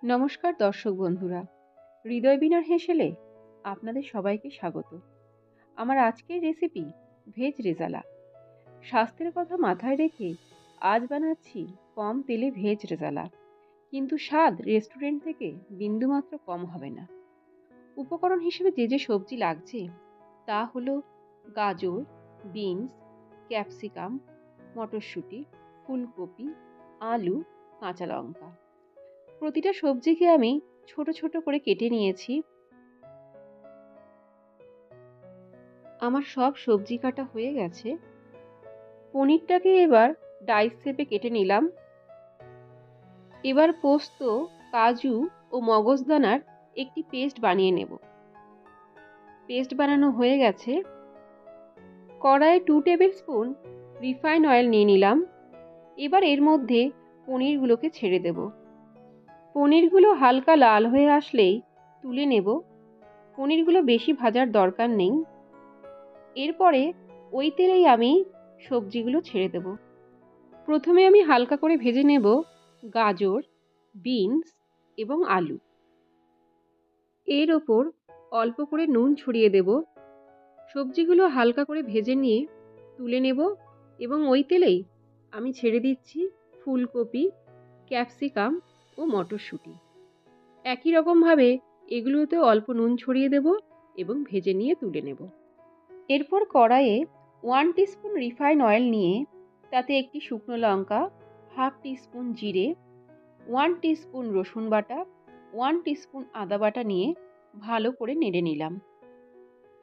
নমস্কার দর্শক বন্ধুরা, হৃদয় বিনার হেসেলে আপনাদের সবাইকে স্বাগত। আমার আজকের রেসিপি ভেজ রেজালা। স্বাস্থ্যের কথা মাথায় রেখে আজ বানাচ্ছি কম তেলে ভেজ রেজালা, কিন্তু স্বাদ রেস্টুরেন্ট থেকে বিন্দুমাত্র কম হবে না। উপকরণ হিসেবে যে সবজি লাগছে তা হলো গাজর, বিনস, ক্যাপসিকাম, মটরশুঁটি, ফুলকপি, আলু, কাঁচা লঙ্কা। প্রতিটা সবজিকে আমি ছোট ছোট করে কেটে নিয়েছি। আমার সব সবজি কাটা হয়ে গেছে। পনিরটাকে এবার ডাইস শেপে কেটে নিলাম। এবার পোস্ত, কাজু ও মগজদানার একটি পেস্ট বানিয়ে নেব। পেস্ট বানানো হয়ে গেছে। কড়াইয়ে 2 টেবিল স্পুন রিফাইন অয়েল নিয়ে নিলাম। এবার এর মধ্যে পনিরগুলোকে ছেড়ে দেব। পনিরগুলো হালকা লাল হয়ে আসলেই তুলে নেব। পনিরগুলো বেশি ভাজার দরকার নেই। এরপরে ওই তেলেই আমি সবজিগুলো ছেড়ে দেব। প্রথমে আমি হালকা করে ভেজে নেব গাজর, বিনস এবং আলু। এর ওপর অল্প করে নুন ছড়িয়ে দেব। সবজিগুলো হালকা করে ভেজে নিয়ে তুলে নেব এবং ওই তেলেই আমি ছেড়ে দিচ্ছি ফুলকপি, ক্যাপসিকাম ও মটরশুঁটি। একই রকমভাবে এগুলোতেও অল্প নুন ছড়িয়ে দেব এবং ভেজে নিয়ে তুলে নেব। এরপর কড়াইয়ে 1 টিস্পুন রিফাইন অয়েল নিয়ে তাতে একটি শুকনো লঙ্কা, হাফ টিস্পুন জিরে, 1 টিস্পুন রসুন বাটা, 1 টিস্পুন আদা বাটা নিয়ে ভালো করে নেড়ে নিলাম।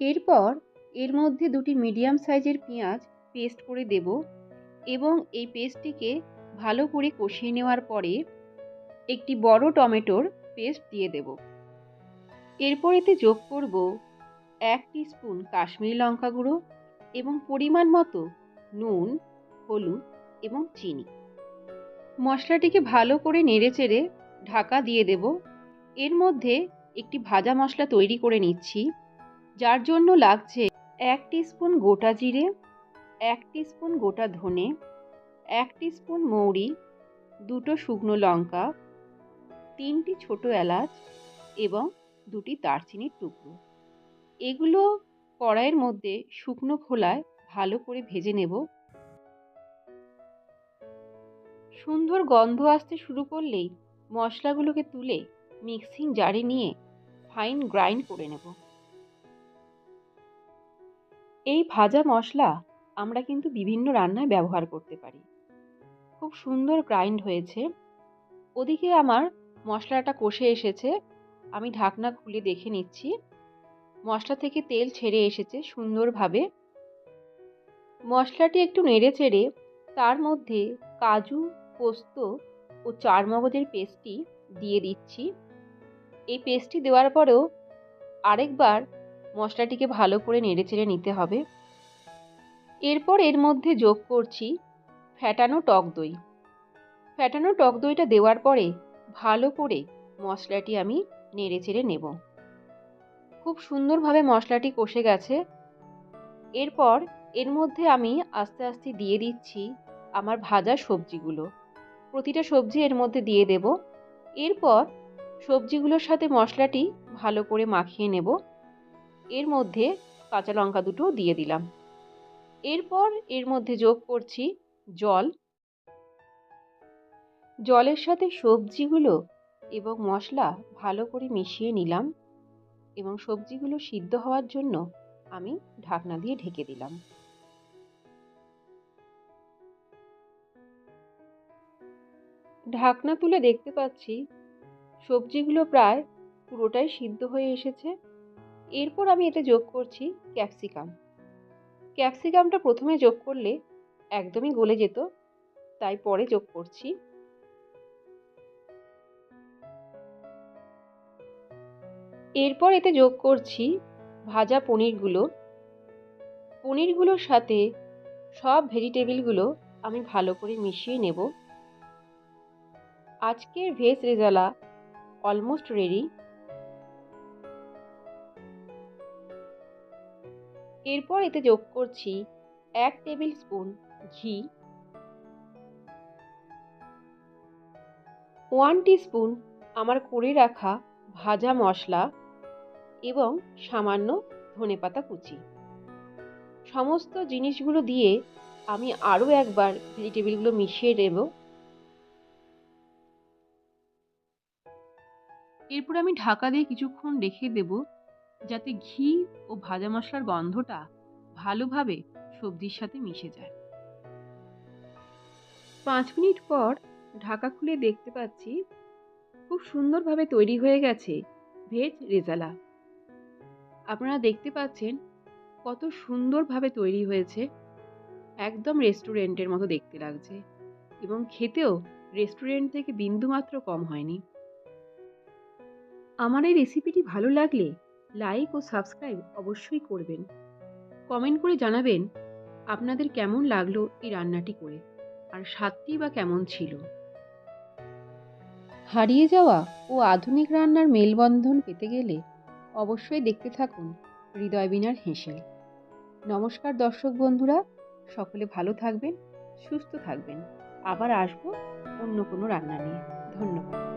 এরপর এর মধ্যে দুটি মিডিয়াম সাইজের পেঁয়াজ পেস্ট করে দেব এবং এই পেস্টটিকে ভালো করে কষিয়ে নেওয়ার পরে একটি বড় টমেটোর পেস্ট দিয়ে দেব। এরপর এতে যোগ করব 1 টিস্পুন কাশ্মীরি লঙ্কা গুঁড়ো এবং পরিমাণ মতো নুন, হলুদ এবং চিনি। মশলাটিকে ভালো করে নেড়েচেড়ে ঢাকা দিয়ে দেব। এর মধ্যে একটি ভাজা মশলা তৈরি করে নিচ্ছি, যার জন্য লাগছে 1 টিস্পুন গোটা জিরে, 1 টিস্পুন গোটা ধনে, 1 টিস্পুন মৌরি, 2টো শুকনো লঙ্কা, 3টি ছোট এলাচ এবং 2টি দারচিনির টুকরো। এগুলো কড়াইয়ের মধ্যে শুকনো খোলায় ভালো করে ভেজে নেব। সুন্দর গন্ধ আসতে শুরু করলেই মশলাগুলোকে তুলে মিক্সিং জারে নিয়ে ফাইন গ্রাইন্ড করে নেব। এই ভাজা মশলা আমরা কিন্তু বিভিন্ন রান্নায় ব্যবহার করতে পারি। খুব সুন্দর গ্রাইন্ড হয়েছে। ওদিকে আমার মশলাটা কষে এসেছে। আমি ঢাকনা খুলে দেখে নিচ্ছি। মশলা থেকে তেল ছেড়ে এসেছে সুন্দরভাবে। মশলাটি একটু নেড়েচেড়ে তার মধ্যে কাজু, পোস্ত ও চারমগজের পেস্টটি দিয়ে দিচ্ছি। এই পেস্টটি দেওয়ার পরেও আরেকবার মশলাটিকে ভালো করে নেড়েচেড়ে নিতে হবে। এরপর এর মধ্যে যোগ করছি ফ্যাটানো টক দই। ফ্যাটানো টক দইটা দেওয়ার পরে ভালো করে মশলাটি আমি নেড়েচেড়ে নেব। খুব সুন্দরভাবে মশলাটি কষে গেছে। এরপর এর মধ্যে আমি আস্তে আস্তে দিয়ে দিচ্ছি আমার ভাজা সবজিগুলো। প্রতিটা সবজি এর মধ্যে দিয়ে দেব। এরপর সবজিগুলোর সাথে মশলাটি ভালো করে মাখিয়ে নেব। এর মধ্যে কাঁচা লঙ্কা দুটোও দিয়ে দিলাম। এরপর এর মধ্যে যোগ করছি জল। জলের সাথে সবজিগুলো এবং মশলা ভালো করে মিশিয়ে নিলাম এবং সবজিগুলো সিদ্ধ হওয়ার জন্য আমি ঢাকনা দিয়ে ঢেকে দিলাম। ঢাকনা তুলে দেখতে পাচ্ছি সবজিগুলো প্রায় পুরোটাই সিদ্ধ হয়ে এসেছে। এরপর আমি এতে যোগ করছি ক্যাপসিকাম। ক্যাপসিকামটা প্রথমে যোগ করলে একদমই গলে যেত, তাই পরে যোগ করছি। এরপর এতে যোগ করছি ভাজা পনিরগুলো। পনিরগুলোর সাথে সব ভেজিটেবিলগুলো আমি ভালো করে মিশিয়ে নেব। আজকের ভেজ রেজালা অলমোস্ট রেডি। এরপর এতে যোগ করছি 1 টেবিল স্পুন ঘি, 1 টিস্পুন আমার করে রাখা ভাজা মশলা এবং সামান্য ধনেপাতা কুচি। সমস্ত জিনিসগুলো দিয়ে আমি আরও একবার ভেজিটেবিলগুলো মিশিয়ে দেব। এরপর আমি ঢাকা দিয়ে কিছুক্ষণ রেখে দেব, যাতে ঘি ও ভাজা মশলার গন্ধটা ভালোভাবে সবজির সাথে মিশে যায়। 5 মিনিট পর ঢাকা খুলে দেখতে পাচ্ছি খুব সুন্দরভাবে তৈরি হয়ে গেছে ভেজ রেজালা। আপনারা দেখতে পাচ্ছেন কত সুন্দরভাবে তৈরি হয়েছে, একদম রেস্টুরেন্টের মতো দেখতে লাগছে এবং খেতেও রেস্টুরেন্ট থেকে বিন্দুমাত্র কম হয়নি। আমার এই রেসিপিটি ভালো লাগলে লাইক ও সাবস্ক্রাইব অবশ্যই করবেন। কমেন্ট করে জানাবেন আপনাদের কেমন লাগলো এই রান্নাটি করে, আর স্বাদটি বা কেমন ছিল। হারিয়ে যাওয়া ও আধুনিক রান্নার মেলবন্ধন পেতে গেলে অবশ্যই দেখতে থাকুন হৃদয় বীণার হেঁসেল। নমস্কার দর্শক বন্ধুরা, সকলে ভালো থাকবেন, সুস্থ থাকবেন। আবার আসবো অন্য কোনো রান্না নিয়ে। ধন্যবাদ।